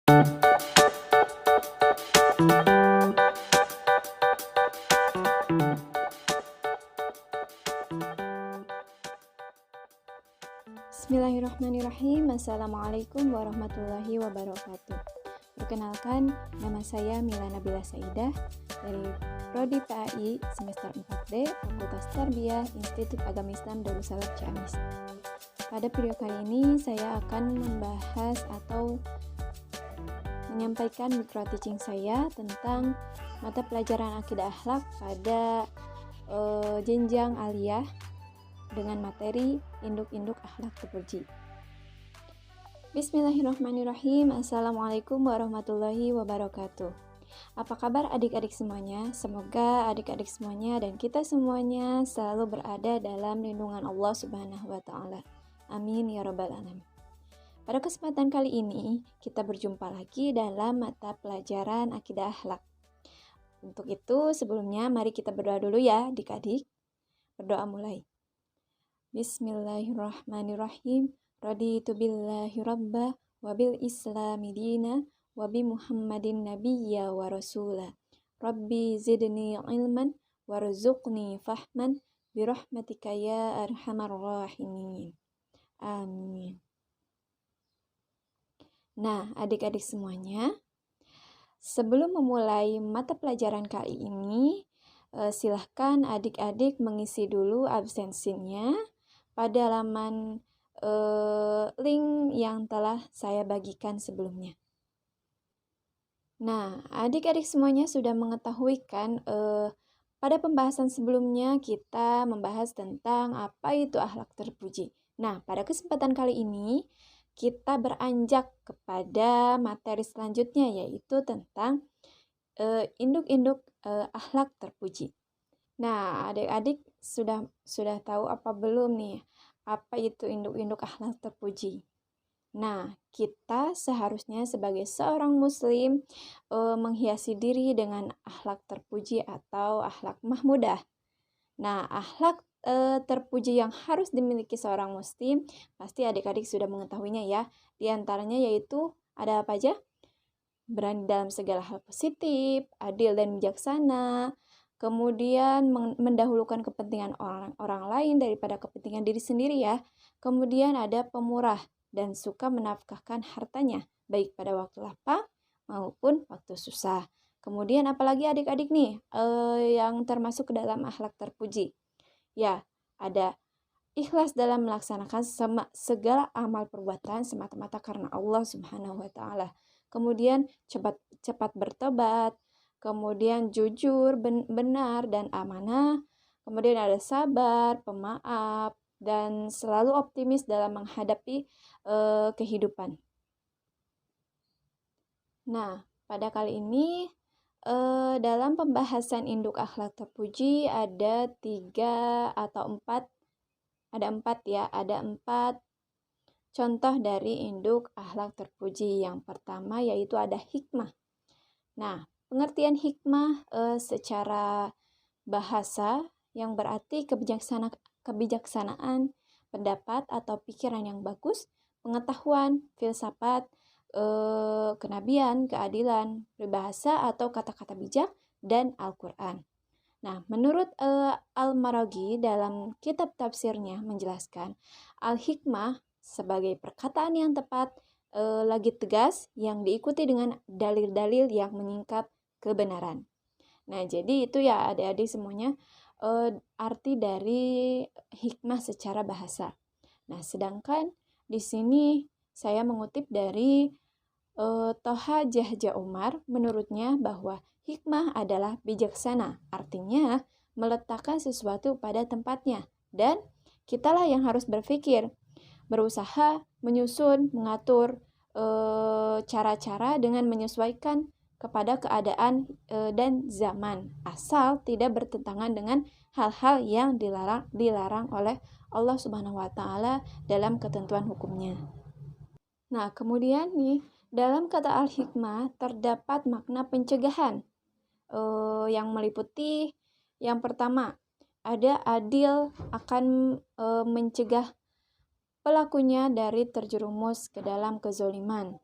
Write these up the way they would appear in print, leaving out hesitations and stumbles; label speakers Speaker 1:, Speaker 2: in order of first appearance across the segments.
Speaker 1: Bismillahirrahmanirrahim. Assalamualaikum warahmatullahi wabarakatuh. Perkenalkan, nama saya Mila Nabila Saidah dari Prodi PAI semester 4B, Fakultas Tarbiyah Institut Agama Islam Darussalam Ciamis. Pada video kali ini saya akan membahas atau menyampaikan micro teaching saya tentang mata pelajaran akidah akhlak pada jenjang aliyah dengan materi induk-induk akhlak terpuji. Bismillahirrahmanirrahim. Assalamualaikum warahmatullahi wabarakatuh. Apa kabar adik-adik semuanya? Semoga adik-adik semuanya dan kita semuanya selalu berada dalam lindungan Allah Subhanahu wa Ta'ala. Amin ya rabbal alamin. Pada kesempatan kali ini kita berjumpa lagi dalam mata pelajaran akidah akhlak. Untuk itu sebelumnya mari kita berdoa dulu ya adik-adik. Berdoa mulai. Bismillahirrahmanirrahim. Raditu billahi rabba wa bil islami dina wa bi Muhammadin nabiyya wa rasula. Rabbi zidni ilman warzuqni fahman bi rahmatika ya arhamar rahimin. Amin. Nah, adik-adik semuanya, sebelum memulai mata pelajaran kali ini, silahkan adik-adik mengisi dulu absensinya pada laman link yang telah saya bagikan sebelumnya. Nah, adik-adik semuanya sudah mengetahui kan, pada pembahasan sebelumnya kita membahas tentang apa itu akhlak terpuji. Nah, pada kesempatan kali ini kita beranjak kepada materi selanjutnya, yaitu tentang induk-induk akhlak terpuji. Nah, adik-adik sudah tahu apa belum nih? Apa itu induk-induk akhlak terpuji? Nah, kita seharusnya sebagai seorang muslim menghiasi diri dengan akhlak terpuji atau akhlak mahmudah. Nah, akhlak terpuji yang harus dimiliki seorang muslim, pasti adik-adik sudah mengetahuinya ya. Di antaranya yaitu ada apa aja? Berani dalam segala hal positif, adil dan bijaksana, kemudian mendahulukan kepentingan orang lain daripada kepentingan diri sendiri ya. Kemudian ada pemurah dan suka menafkahkan hartanya, baik pada waktu lapang maupun waktu susah. Kemudian apalagi adik-adik nih yang termasuk ke dalam akhlak terpuji? Ya, ada ikhlas dalam melaksanakan segala amal perbuatan semata-mata karena Allah Subhanahu wa Ta'ala. Kemudian cepat bertobat, kemudian jujur, benar dan amanah. Kemudian ada sabar, pemaaf, dan selalu optimis dalam menghadapi kehidupan. Nah, pada kali ini dalam pembahasan induk akhlak terpuji ada 4 contoh dari induk akhlak terpuji. Yang pertama yaitu ada hikmah. Nah, pengertian hikmah secara bahasa yang berarti kebijaksanaan, pendapat atau pikiran yang bagus, pengetahuan, filsafat, kenabian, keadilan, peribahasa atau kata-kata bijak, dan Al-Quran. Nah, menurut Al-Maraghi dalam kitab tafsirnya menjelaskan, Al-Hikmah sebagai perkataan yang tepat, lagi tegas, yang diikuti dengan dalil-dalil yang menyingkap kebenaran. Nah, jadi itu ya adik-adik semuanya arti dari hikmah secara bahasa. Nah, sedangkan di sini saya mengutip dari Toha Jahja Umar, menurutnya bahwa hikmah adalah bijaksana, artinya meletakkan sesuatu pada tempatnya, dan kitalah yang harus berpikir, berusaha menyusun, mengatur cara-cara dengan menyesuaikan kepada keadaan dan zaman, asal tidak bertentangan dengan hal-hal yang dilarang oleh Allah Subhanahu wa Ta'ala dalam ketentuan hukumnya. Nah, kemudian nih, dalam kata al-hikmah terdapat makna pencegahan yang meliputi yang pertama, ada adil akan mencegah pelakunya dari terjerumus ke dalam kezoliman.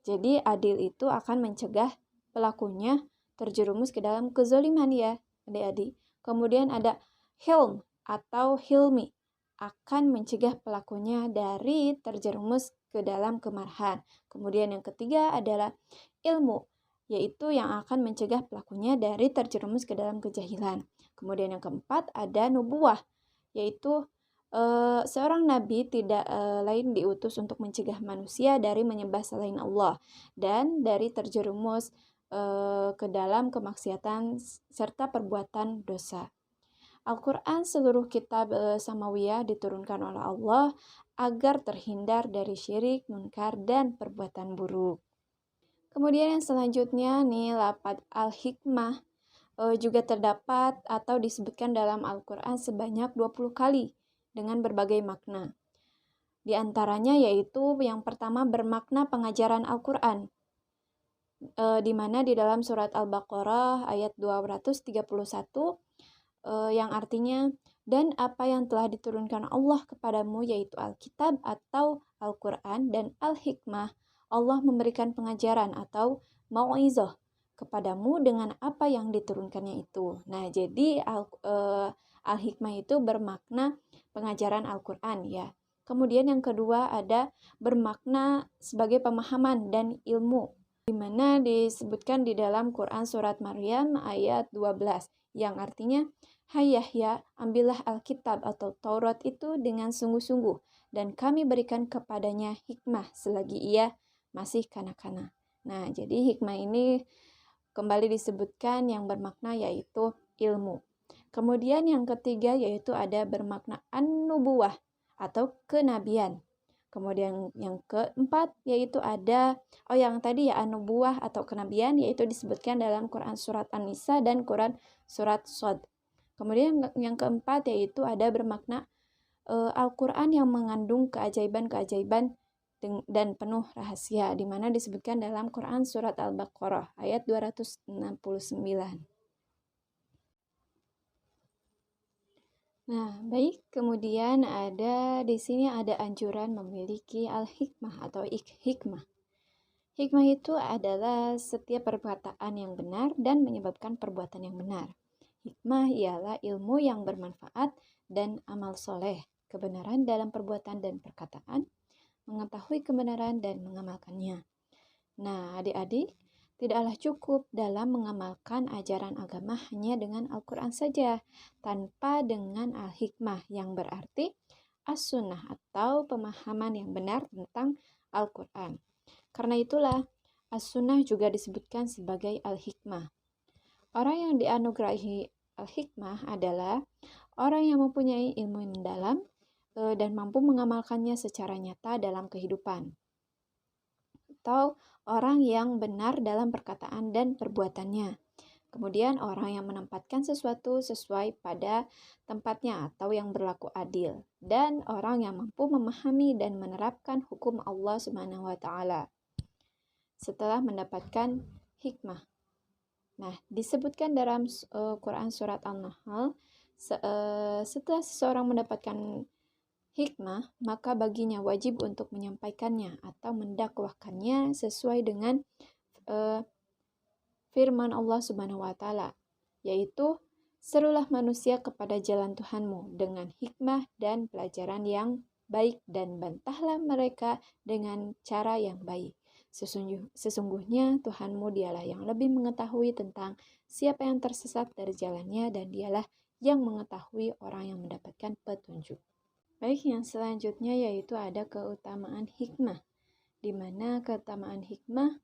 Speaker 1: Jadi adil itu akan mencegah pelakunya terjerumus ke dalam kezaliman ya, adik-adik. Kemudian ada hilm atau hilmi, akan mencegah pelakunya dari terjerumus ke dalam kemarahan. Kemudian yang ketiga adalah ilmu, yaitu yang akan mencegah pelakunya dari terjerumus ke dalam kejahilan. Kemudian yang keempat ada nubuwah, yaitu seorang nabi tidak lain diutus untuk mencegah manusia dari menyembah selain Allah dan dari terjerumus ke dalam kemaksiatan serta perbuatan dosa. Al-Quran seluruh kitab samawiyah diturunkan oleh Allah agar terhindar dari syirik, munkar, dan perbuatan buruk. Kemudian yang selanjutnya nih lafaz al-hikmah juga terdapat atau disebutkan dalam Al-Quran sebanyak 20 kali dengan berbagai makna. Di antaranya yaitu yang pertama bermakna pengajaran Al-Quran, di mana di dalam surat Al-Baqarah ayat 231 yang artinya, dan apa yang telah diturunkan Allah kepadamu yaitu Alkitab atau Al-Quran dan Al-Hikmah, Allah memberikan pengajaran atau mau'izah kepadamu dengan apa yang diturunkannya itu. Nah, jadi Al-Hikmah itu bermakna pengajaran Al-Quran ya. Kemudian yang kedua ada bermakna sebagai pemahaman dan ilmu, di mana disebutkan di dalam Quran surat Maryam ayat 12 yang artinya, hai Yahya, ambillah Alkitab atau Taurat itu dengan sungguh-sungguh dan kami berikan kepadanya hikmah selagi ia masih kanak-kanak. Nah, jadi hikmah ini kembali disebutkan yang bermakna yaitu ilmu. Kemudian yang ketiga yaitu ada bermakna an-nubuwah atau kenabian. Kemudian yang keempat yaitu ada yang tadi ya an-nubuwah atau kenabian, yaitu disebutkan dalam Quran surat An-Nisa dan Quran surat Shad. Kemudian yang keempat yaitu ada bermakna Al-Quran yang mengandung keajaiban-keajaiban dan penuh rahasia, di mana disebutkan dalam Quran surat Al-Baqarah ayat 269. Nah, baik, kemudian di sini ada anjuran memiliki al-hikmah atau hikmah. Hikmah itu adalah setiap perkataan yang benar dan menyebabkan perbuatan yang benar. Hikmah ialah ilmu yang bermanfaat dan amal soleh, kebenaran dalam perbuatan dan perkataan, mengetahui kebenaran dan mengamalkannya. Nah, adik-adik, tidaklah cukup dalam mengamalkan ajaran agama hanya dengan Al-Quran saja, tanpa dengan Al-Hikmah yang berarti as-sunnah atau pemahaman yang benar tentang Al-Quran. Karena itulah, as-sunnah juga disebutkan sebagai Al-Hikmah. Orang yang dianugerahi Al-Hikmah adalah orang yang mempunyai ilmu yang mendalam dan mampu mengamalkannya secara nyata dalam kehidupan, atau orang yang benar dalam perkataan dan perbuatannya. Kemudian orang yang menempatkan sesuatu sesuai pada tempatnya atau yang berlaku adil, dan orang yang mampu memahami dan menerapkan hukum Allah Subhanahu wa taala setelah mendapatkan hikmah. Nah, disebutkan dalam Quran surat An-Nahl, setelah seseorang mendapatkan hikmah, maka baginya wajib untuk menyampaikannya atau mendakwahkannya sesuai dengan firman Allah Subhanahu wa taala, yaitu serulah manusia kepada jalan Tuhanmu dengan hikmah dan pelajaran yang baik dan bantahlah mereka dengan cara yang baik. Sesungguhnya Tuhanmu dialah yang lebih mengetahui tentang siapa yang tersesat dari jalannya dan dialah yang mengetahui orang yang mendapatkan petunjuk. Baik, yang selanjutnya yaitu ada keutamaan hikmah, di mana keutamaan hikmah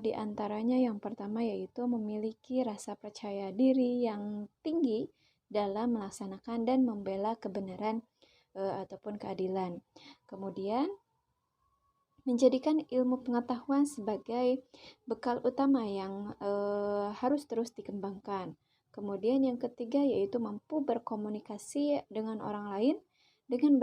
Speaker 1: di antaranya yang pertama yaitu memiliki rasa percaya diri yang tinggi dalam melaksanakan dan membela kebenaran ataupun keadilan. Kemudian menjadikan ilmu pengetahuan sebagai bekal utama yang harus terus dikembangkan. Kemudian yang ketiga yaitu mampu berkomunikasi dengan orang lain dengan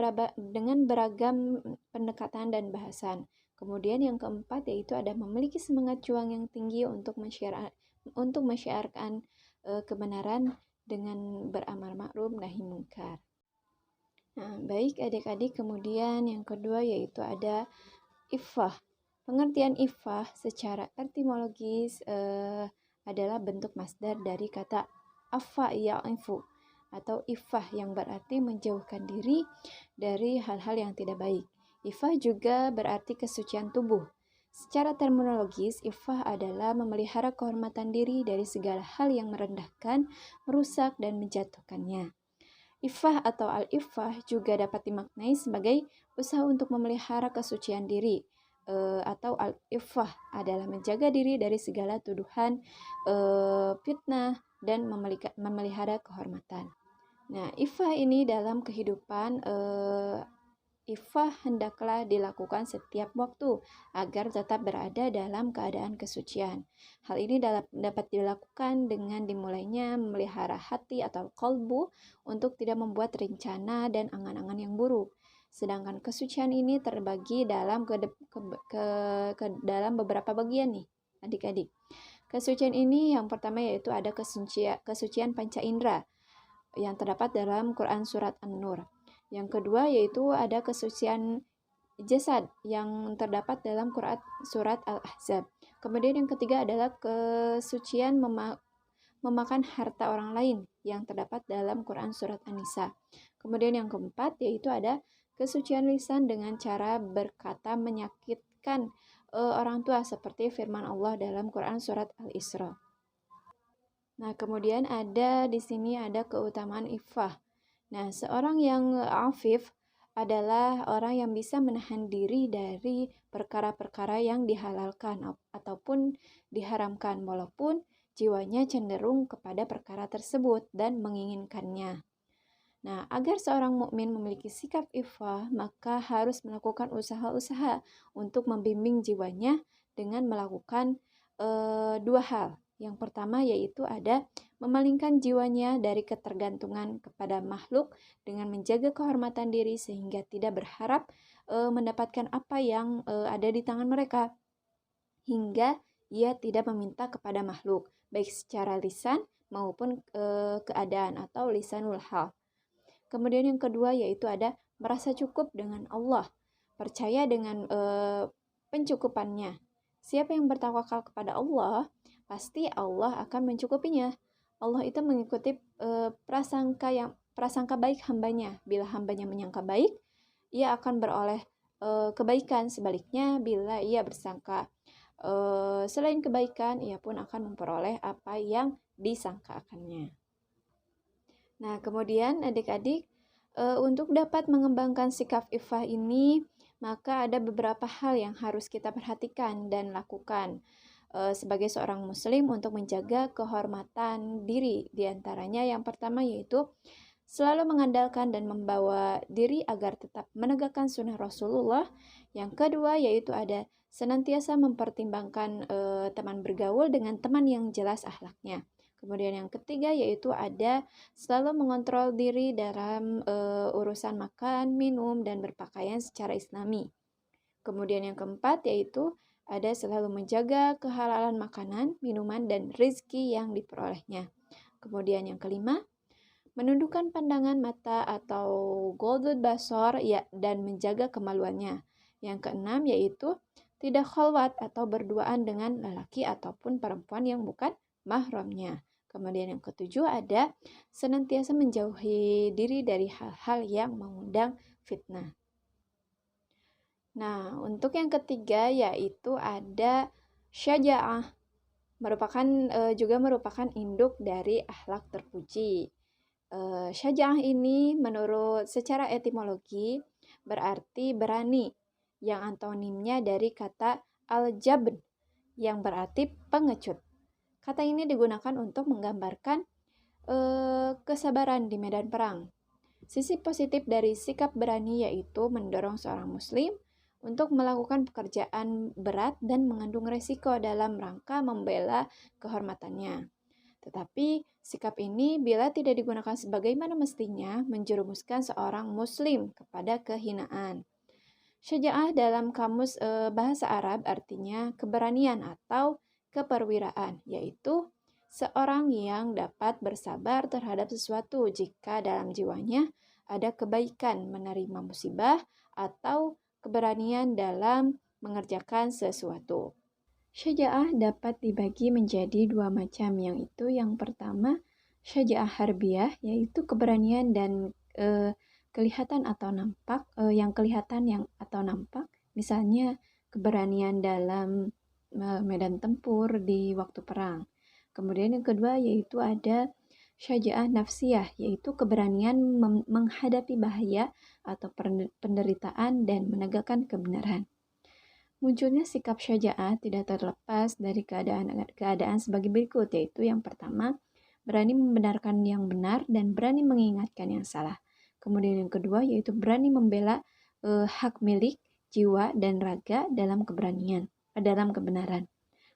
Speaker 1: beragam pendekatan dan bahasan. Kemudian yang keempat yaitu ada memiliki semangat juang yang tinggi untuk mensyiarkan kebenaran dengan beramal ma'ruf nahi munkar. Nah, baik adik-adik, kemudian yang kedua yaitu ada iffah, Pengertian iffah secara etimologis adalah bentuk masdar dari kata affa ya'ifu atau iffah yang berarti menjauhkan diri dari hal-hal yang tidak baik. Iffah juga berarti kesucian tubuh. Secara terminologis, iffah adalah memelihara kehormatan diri dari segala hal yang merendahkan, merusak, dan menjatuhkannya. Iffah atau al-iffah juga dapat dimaknai sebagai usaha untuk memelihara kesucian diri. Atau al-iffah adalah menjaga diri dari segala tuduhan, fitnah, dan memelihara kehormatan. Nah, iffah ini dalam kehidupan iffah hendaklah dilakukan setiap waktu agar tetap berada dalam keadaan kesucian. Hal ini dapat dilakukan dengan dimulainya memelihara hati atau kolbu untuk tidak membuat rencana dan angan-angan yang buruk. Sedangkan kesucian ini terbagi dalam dalam beberapa bagian nih, adik-adik. Kesucian ini yang pertama yaitu ada kesucian panca indera yang terdapat dalam Quran Surat An-Nur. Yang kedua yaitu ada kesucian jasad yang terdapat dalam Quran Surat Al-Ahzab. Kemudian yang ketiga adalah kesucian memakan harta orang lain yang terdapat dalam Quran Surat An-Nisa. Kemudian yang keempat yaitu ada kesucian lisan dengan cara berkata menyakitkan orang tua seperti firman Allah dalam Quran Surat Al-Isra. Nah, kemudian di sini ada keutamaan iffah. Nah, seorang yang afif adalah orang yang bisa menahan diri dari perkara-perkara yang dihalalkan ataupun diharamkan, walaupun jiwanya cenderung kepada perkara tersebut dan menginginkannya. Nah, agar seorang mukmin memiliki sikap iffah, maka harus melakukan usaha-usaha untuk membimbing jiwanya dengan melakukan dua hal. Yang pertama yaitu ada memalingkan jiwanya dari ketergantungan kepada makhluk dengan menjaga kehormatan diri sehingga tidak berharap mendapatkan apa yang ada di tangan mereka, hingga ia tidak meminta kepada makhluk, baik secara lisan maupun keadaan atau lisanul hal. Kemudian yang kedua yaitu ada merasa cukup dengan Allah, percaya dengan pencukupannya. Siapa yang bertawakal kepada Allah, pasti Allah akan mencukupinya. Allah itu mengikuti prasangka baik hambanya. Bila hambanya menyangka baik, ia akan beroleh kebaikan. Sebaliknya, bila ia bersangka selain kebaikan, ia pun akan memperoleh apa yang disangka akannya. Nah, kemudian adik-adik, untuk dapat mengembangkan sikap iffah ini, maka ada beberapa hal yang harus kita perhatikan dan lakukan sebagai seorang muslim untuk menjaga kehormatan diri. Di antaranya yang pertama yaitu selalu mengandalkan dan membawa diri agar tetap menegakkan sunnah Rasulullah. Yang kedua yaitu ada senantiasa mempertimbangkan teman bergaul dengan teman yang jelas akhlaknya. Kemudian yang ketiga yaitu ada selalu mengontrol diri dalam urusan makan, minum, dan berpakaian secara islami. Kemudian yang keempat yaitu ada selalu menjaga kehalalan makanan, minuman, dan rezeki yang diperolehnya. Kemudian yang kelima, menundukkan pandangan mata atau ghuddul basar dan menjaga kemaluannya. Yang keenam yaitu tidak khalwat atau berduaan dengan lelaki ataupun perempuan yang bukan mahramnya. Kemudian yang ketujuh ada senantiasa menjauhi diri dari hal-hal yang mengundang fitnah. Nah, untuk yang ketiga yaitu ada syaja'ah, juga merupakan induk dari akhlak terpuji. Syaja'ah ini menurut secara etimologi berarti berani, yang antonimnya dari kata al-jabn yang berarti pengecut. Kata ini digunakan untuk menggambarkan kesabaran di medan perang. Sisi positif dari sikap berani yaitu mendorong seorang muslim untuk melakukan pekerjaan berat dan mengandung resiko dalam rangka membela kehormatannya. Tetapi sikap ini bila tidak digunakan sebagaimana mestinya menjerumuskan seorang muslim kepada kehinaan. Syaja'ah dalam kamus bahasa Arab artinya keberanian atau keperwiraan, yaitu seorang yang dapat bersabar terhadap sesuatu jika dalam jiwanya ada kebaikan menerima musibah atau keberanian dalam mengerjakan sesuatu. Syaja'ah dapat dibagi menjadi dua macam, yang itu yang pertama syaja'ah harbiyah, yaitu keberanian dan kelihatan atau nampak, yang kelihatan yang atau nampak, misalnya keberanian dalam medan tempur di waktu perang. Kemudian yang kedua yaitu ada syaja'ah nafsiyah, yaitu keberanian menghadapi bahaya atau penderitaan dan menegakkan kebenaran. Munculnya sikap syaja'ah tidak terlepas dari keadaan sebagai berikut, yaitu yang pertama, berani membenarkan yang benar dan berani mengingatkan yang salah. Kemudian yang kedua yaitu berani membela hak milik, jiwa, dan raga dalam dalam kebenaran.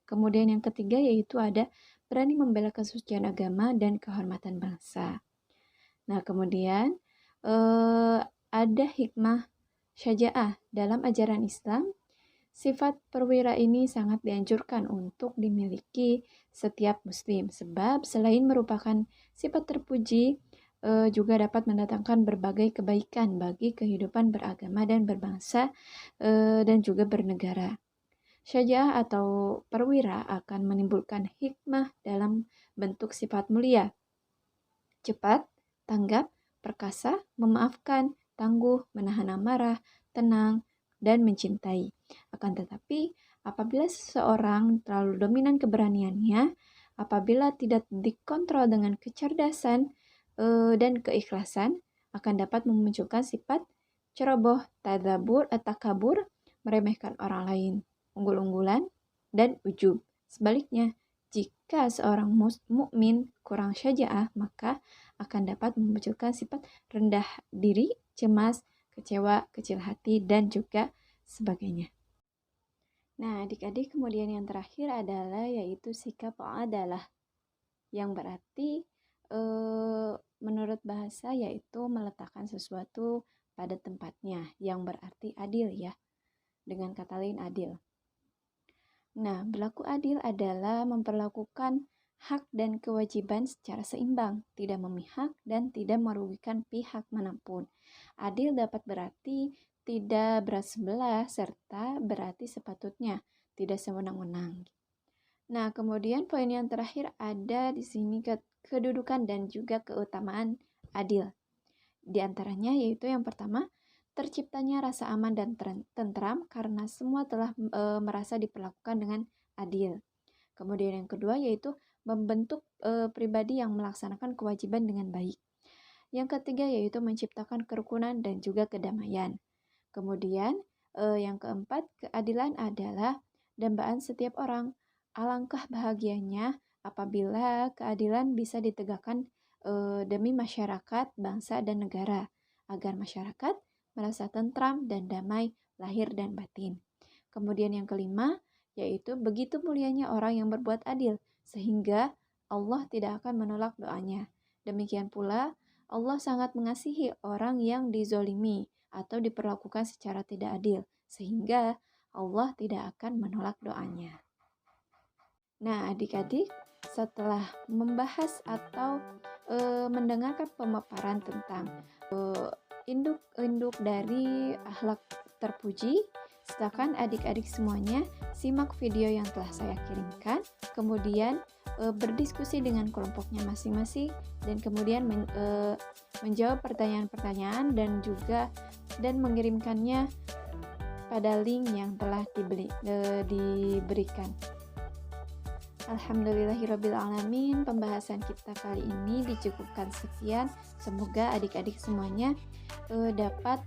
Speaker 1: Kemudian yang ketiga yaitu ada berani membela kesucian agama dan kehormatan bangsa. Nah, kemudian ada hikmah syaja'ah dalam ajaran Islam. Sifat perwira ini sangat dianjurkan untuk dimiliki setiap muslim, sebab selain merupakan sifat terpuji, juga dapat mendatangkan berbagai kebaikan bagi kehidupan beragama dan berbangsa, dan juga bernegara. Syaja'ah atau perwira akan menimbulkan hikmah dalam bentuk sifat mulia, cepat, tanggap, perkasa, memaafkan, tangguh, menahan amarah, tenang, dan mencintai. Akan tetapi, apabila seseorang terlalu dominan keberaniannya, apabila tidak dikontrol dengan kecerdasan dan keikhlasan, akan dapat memunculkan sifat ceroboh, takabur, meremehkan orang lain, unggul-unggulan, dan ujub. Sebaliknya, jika seorang mukmin kurang syaja'ah, maka akan dapat memunculkan sifat rendah diri, cemas, kecewa, kecil hati, dan juga sebagainya. Nah, adik-adik, kemudian yang terakhir adalah yaitu sikap adalah, yang berarti menurut bahasa yaitu meletakkan sesuatu pada tempatnya, yang berarti adil ya, dengan kata lain adil. Nah, berlaku adil adalah memperlakukan hak dan kewajiban secara seimbang, tidak memihak dan tidak merugikan pihak manapun. Adil dapat berarti tidak bersebelah serta berarti sepatutnya, tidak sewenang-wenang. Nah, kemudian poin yang terakhir ada di sini kedudukan dan juga keutamaan adil. Di antaranya yaitu yang pertama, terciptanya rasa aman dan tentram karena semua telah merasa diperlakukan dengan adil. Kemudian yang kedua yaitu membentuk pribadi yang melaksanakan kewajiban dengan baik. Yang ketiga yaitu menciptakan kerukunan dan juga kedamaian. Kemudian yang keempat, keadilan adalah dambaan setiap orang. Alangkah bahagianya apabila keadilan bisa ditegakkan demi masyarakat, bangsa, dan negara, agar masyarakat merasa tentram dan damai lahir dan batin. Kemudian yang kelima, yaitu begitu mulianya orang yang berbuat adil, sehingga Allah tidak akan menolak doanya. Demikian pula, Allah sangat mengasihi orang yang dizolimi atau diperlakukan secara tidak adil, sehingga Allah tidak akan menolak doanya. Nah, adik-adik, setelah membahas atau mendengarkan pemaparan tentang induk dari akhlak terpuji, silakan adik-adik semuanya simak video yang telah saya kirimkan, kemudian berdiskusi dengan kelompoknya masing-masing, dan kemudian menjawab pertanyaan-pertanyaan dan mengirimkannya pada link yang telah diberikan. Alhamdulillahirrabbilalamin, pembahasan kita kali ini dicukupkan sekian. Semoga adik-adik semuanya dapat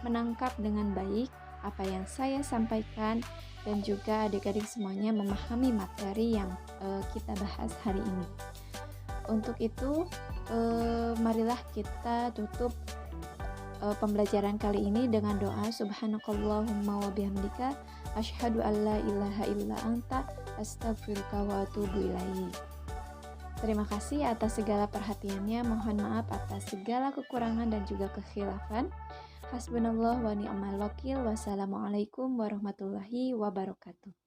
Speaker 1: menangkap dengan baik apa yang saya sampaikan, dan juga adik-adik semuanya memahami materi yang kita bahas hari ini. Untuk itu, marilah kita tutup pembelajaran kali ini dengan doa subhanakallahumma wa bihamdika asyhadu an la ilaha illa anta astaghfiruka wa atubu ilaik. Terima kasih atas segala perhatiannya. Mohon maaf atas segala kekurangan dan juga kekhilafan. Hasbunallah wa ni'mal wakil. Wassalamualaikum warahmatullahi wabarakatuh.